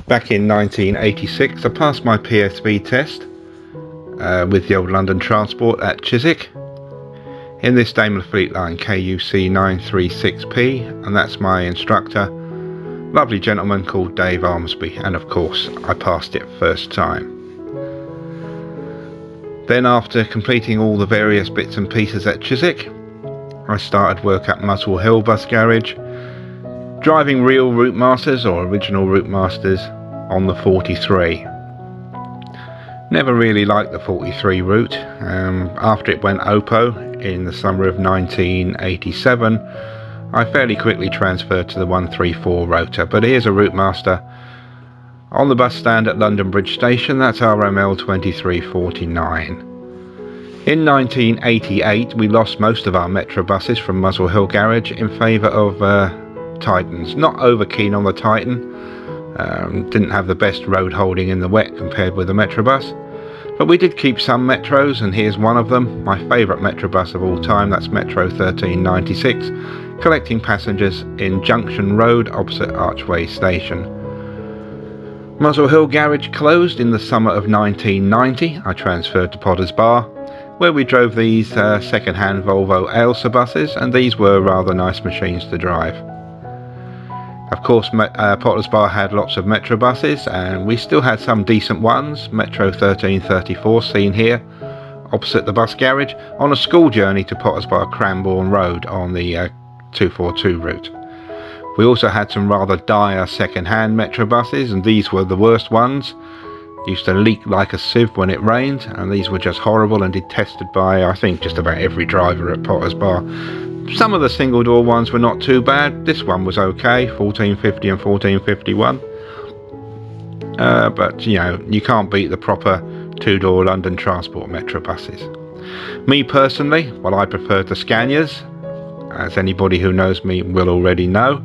Back in 1986 I passed my PSV test with the old London Transport at Chiswick in this Daimler Fleet Line KUC 936P, and that's my instructor, lovely gentleman called Dave Armsby, and of course I passed it first time. Then after completing all the various bits and pieces at Chiswick, I started work at Muswell Hill Bus Garage, driving real Route Masters or original Route Masters on the 43. Never really liked the 43 route. After it went OPO in the summer of 1987, I fairly quickly transferred to the 134 rotor, but here's a Route Master on the bus stand at London Bridge Station. That's RML 2349. In 1988 we lost most of our Metro buses from Muswell Hill Garage in favour of Titans. Not over keen on the Titan. Didn't have the best road holding in the wet compared with the Metro bus, but we did keep some Metros, and here's one of them, my favourite Metro bus of all time. That's Metro 1396, collecting passengers in Junction Road opposite Archway Station. Muswell Hill Garage closed in the summer of 1990. I transferred to Potter's Bar, where we drove these second-hand Volvo Ailsa buses, and these were rather nice machines to drive. Of course, Potter's Bar had lots of Metro buses, and we still had some decent ones. Metro 1334 seen here opposite the bus garage on a school journey to Potter's Bar Cranbourne Road on the 242 route. We also had some rather dire second-hand Metro buses, and these were the worst ones. Used to leak like a sieve when it rained, and these were just horrible and detested by, I think, just about every driver at Potter's Bar. Some of the single door ones were not too bad. This one was okay, 1450 and 1451. But you know, you can't beat the proper two-door London Transport Metro buses. Me personally, well, I prefer the Scanias, as anybody who knows me will already know.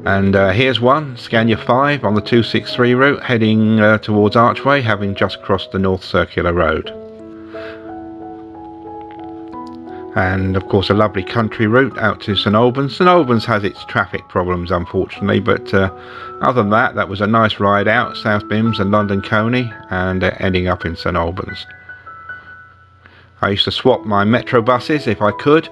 And here's one, Scania 5 on the 263 route, heading towards Archway, having just crossed the North Circular Road. And of course a lovely country route out to St Albans. St Albans has its traffic problems, unfortunately, but other than that, that was a nice ride out, South Bims and London Coney, and ending up in St Albans. I used to swap my Metro buses if I could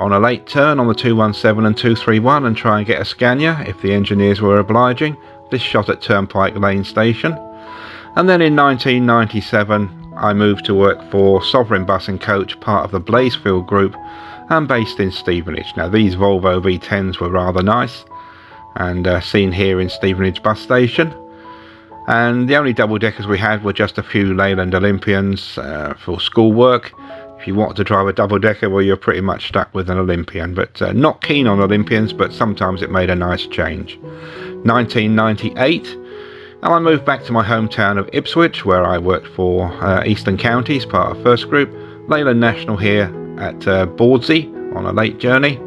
on a late turn on the 217 and 231 and try and get a Scania if the engineers were obliging. This shot at Turnpike Lane Station. And then in 1997 I moved to work for Sovereign Bus and Coach, part of the Blazefield Group, and based in Stevenage. Now these Volvo V10s were rather nice, and seen here in Stevenage bus station. And the only double-deckers we had were just a few Leyland Olympians for school work. If you wanted to drive a double-decker, well, you're pretty much stuck with an Olympian, but not keen on Olympians, but sometimes it made a nice change. 1998. And I moved back to my hometown of Ipswich, where I worked for Eastern Counties, part of First Group. Leyland National here at Bordsey on a late journey.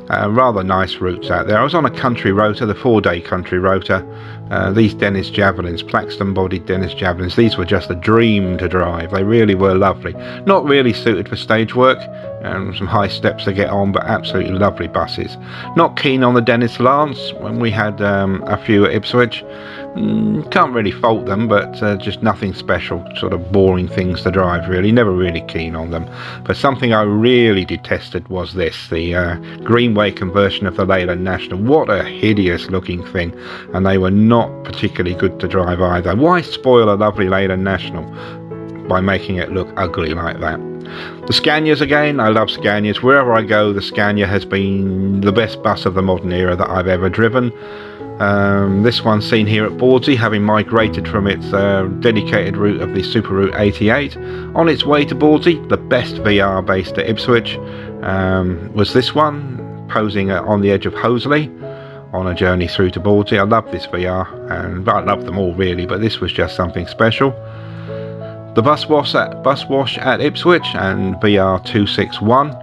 Rather nice routes out there. I was on a country rotor, the 4-day country rotor. These Dennis Javelins, Plaxton bodied Dennis Javelins, these were just a dream to drive. They really were lovely. Not really suited for stage work, some high steps to get on, but absolutely lovely buses. Not keen on the Dennis Lance when we had a few at Ipswich. Can't really fault them, but just nothing special, sort of boring things to drive really, never really keen on them. But something I really detested was this, the Greenway conversion of the Leyland National. What a hideous looking thing, and they were not particularly good to drive either. Why spoil a lovely Leyland National by making it look ugly like that? The Scanias again, I love Scanias. Wherever I go, the Scania has been the best bus of the modern era that I've ever driven. This one's seen here at Bordsey, having migrated from its dedicated route of the Super Route 88 on its way to Bordsey. The best VR based at Ipswich was this one, posing on the edge of Hoseley on a journey through to Bordsey. I love this VR, and I love them all really, but this was just something special. The bus wash at Ipswich, and VR 261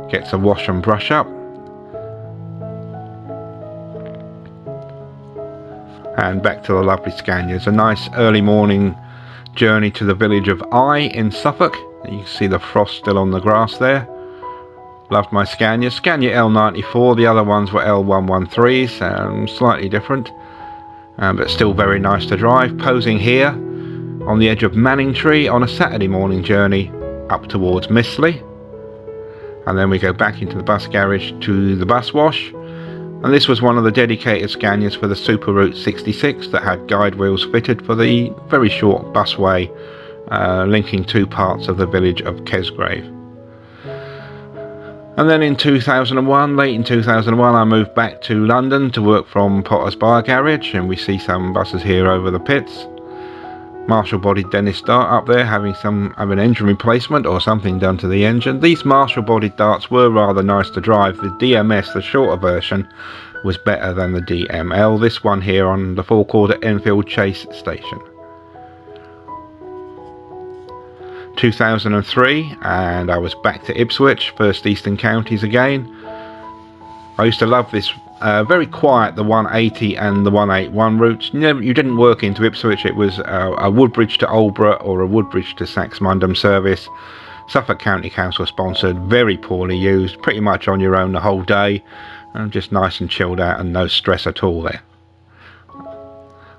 gets a wash and brush up. And back to the lovely Scanias. A nice early morning journey to the village of Eye in Suffolk. You can see the frost still on the grass there. Loved my Scania. Scania L94, the other ones were L113s, slightly different. but still very nice to drive, posing here on the edge of Manningtree on a Saturday morning journey up towards Mistley. And then we go back into the bus garage to the bus wash, and this was one of the dedicated Scanias for the Super Route 66 that had guide wheels fitted for the very short busway linking two parts of the village of Kesgrave. And then in 2001, late in 2001, I moved back to London to work from Potter's Bar Garage, and we see some buses here over the pits. Marshall bodied Dennis Dart up there having an engine replacement or something done to the engine. These Marshall bodied darts were rather nice to drive. The DMS, the shorter version, was better than the DML. This one here on the forecourt at Enfield Chase Station. 2003, and I was back to Ipswich, first Eastern Counties again. I used to love this very quiet, the 180 and the 181 routes. You didn't work into Ipswich. It was a Woodbridge to Aldborough or a Woodbridge to Saxmundham service. Suffolk County Council sponsored, very poorly used, pretty much on your own the whole day, and just nice and chilled out and no stress at all there.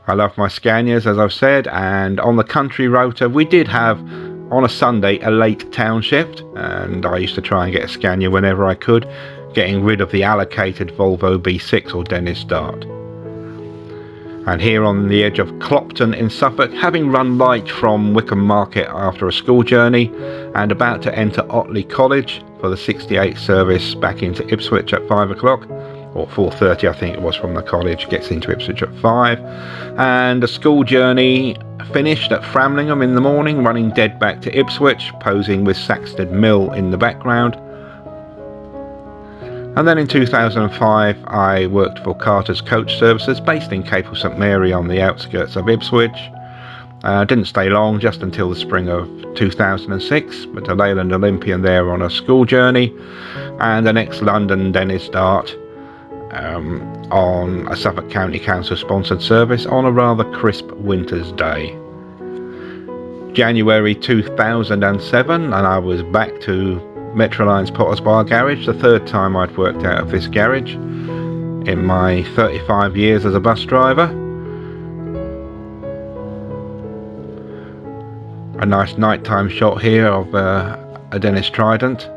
I love my Scanias, as I've said, and on the country rota we did have on a Sunday a late town shift, and I used to try and get a Scania whenever I could, getting rid of the allocated Volvo B6 or Dennis Dart. And here on the edge of Clopton in Suffolk, having run light from Wickham Market after a school journey and about to enter Otley College for the 68 service back into Ipswich at 5 o'clock, or 4:30 I think it was from the college, gets into Ipswich at 5, and a school journey finished at Framlingham in the morning, running dead back to Ipswich, posing with Saxted Mill in the background. And then in 2005 I worked for Carter's Coach Services based in Capel St Mary on the outskirts of Ipswich. Didn't stay long, just until the spring of 2006, but a Leyland Olympian there on a school journey, and an ex-London Dennis Dart on a Suffolk County Council sponsored service on a rather crisp winter's day. January 2007, and I was back to Metroline's Potter's Bar Garage, the third time I'd worked out of this garage in my 35 years as a bus driver. A nice nighttime shot here of a Dennis Trident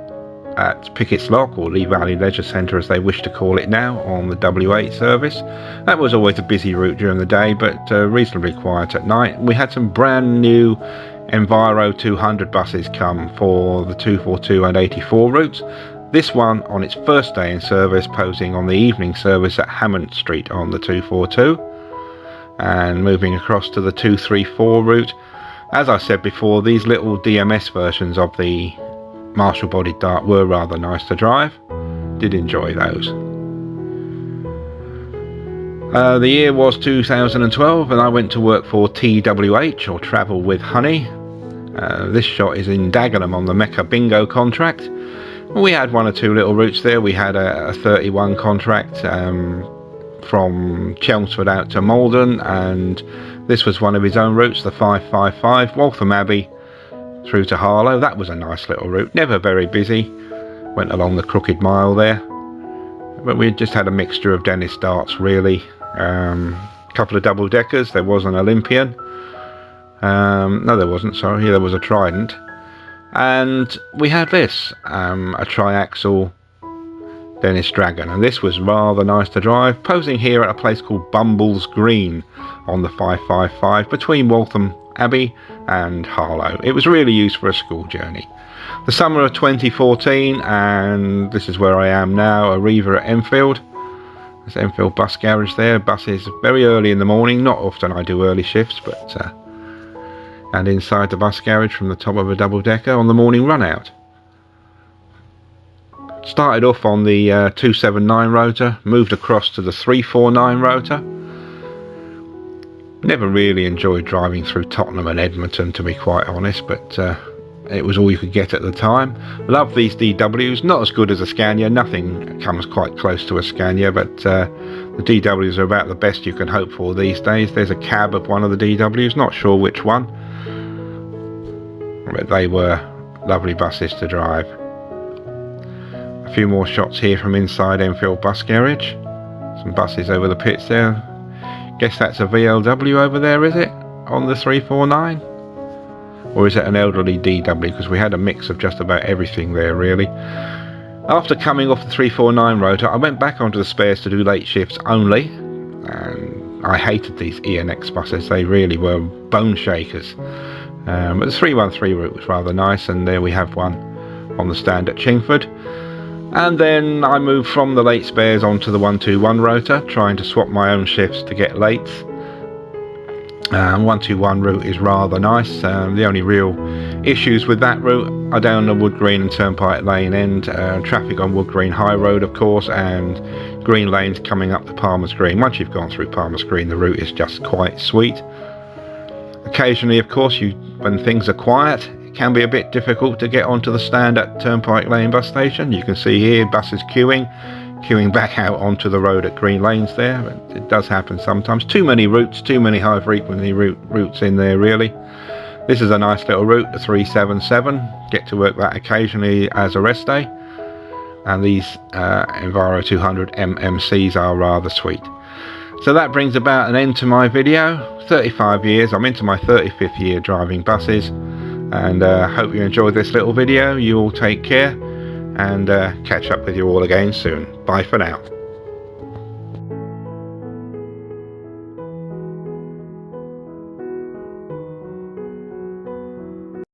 at Pickett's Lock, or Lee Valley Leisure Centre as they wish to call it now, on the W8 service. That was always a busy route during the day, but reasonably quiet at night. We had some brand new Enviro 200 buses come for the 242 and 84 routes. This one on its first day in service, posing on the evening service at Hammond Street on the 242, and moving across to the 234 route. As I said before, these little DMS versions of the Marshall bodied Dart were rather nice to drive. Did enjoy those. The year was 2012, and I went to work for TWH, or Travel with Honey. This shot is in Dagenham on the Mecca Bingo contract. We had one or two little routes there. We had a 31 contract from Chelmsford out to Malden, and this was one of his own routes, the 555, Waltham Abbey through to Harlow. That was a nice little route, never very busy. Went along the Crooked Mile there, but we just had a mixture of Dennis Darts really. Couple of double deckers. There was an Olympian. No, there wasn't, sorry, there was a Trident. And we had this, a triaxle Dennis Dragon, and this was rather nice to drive, posing here at a place called Bumbles Green on the 555 between Waltham Abbey and Harlow. It was really used for a school journey. The summer of 2014, and this is where I am now, a Reaver at Enfield. There's Enfield bus garage there, buses very early in the morning. Not often I do early shifts, but and inside the bus garage from the top of a double decker on the morning run out. Started off on the 279 rotor, moved across to the 349 rotor. Never really enjoyed driving through Tottenham and Edmonton, to be quite honest, but it was all you could get at the time. Love these DWs, not as good as a Scania, nothing comes quite close to a Scania, but the DWs are about the best you can hope for these days. There's a cab of one of the DWs, not sure which one, but they were lovely buses to drive. A few more shots here from inside Enfield bus garage. Some buses over the pits there. Guess that's a VLW over there, is it? On the 349? Or is it an elderly DW? Because we had a mix of just about everything there, really. After coming off the 349 rotor, I went back onto the spares to do late shifts only. And I hated these ENX buses. They really were bone shakers. But the 313 route was rather nice, and there we have one on the stand at Chingford. And then I moved from the late spares onto the 121 rotor, trying to swap my own shifts to get late. 121 route is rather nice. The only real issues with that route are down the Wood Green and Turnpike Lane end, traffic on Wood Green High Road of course, and green lanes coming up to Palmer's Green. Once you've gone through Palmer's Green, the route is just quite sweet. Occasionally, of course, when things are quiet, it can be a bit difficult to get onto the stand at Turnpike Lane bus station. You can see here buses queuing back out onto the road at Green Lanes there. But it does happen sometimes. Too many routes, too many high frequency routes in there really. This is a nice little route, the 377. Get to work that occasionally as a rest day. And these Enviro 200 MMCs are rather sweet. So that brings about an end to my video. 35 years, I'm into my 35th year driving buses, and hope you enjoyed this little video. You all take care, and catch up with you all again soon. Bye for now.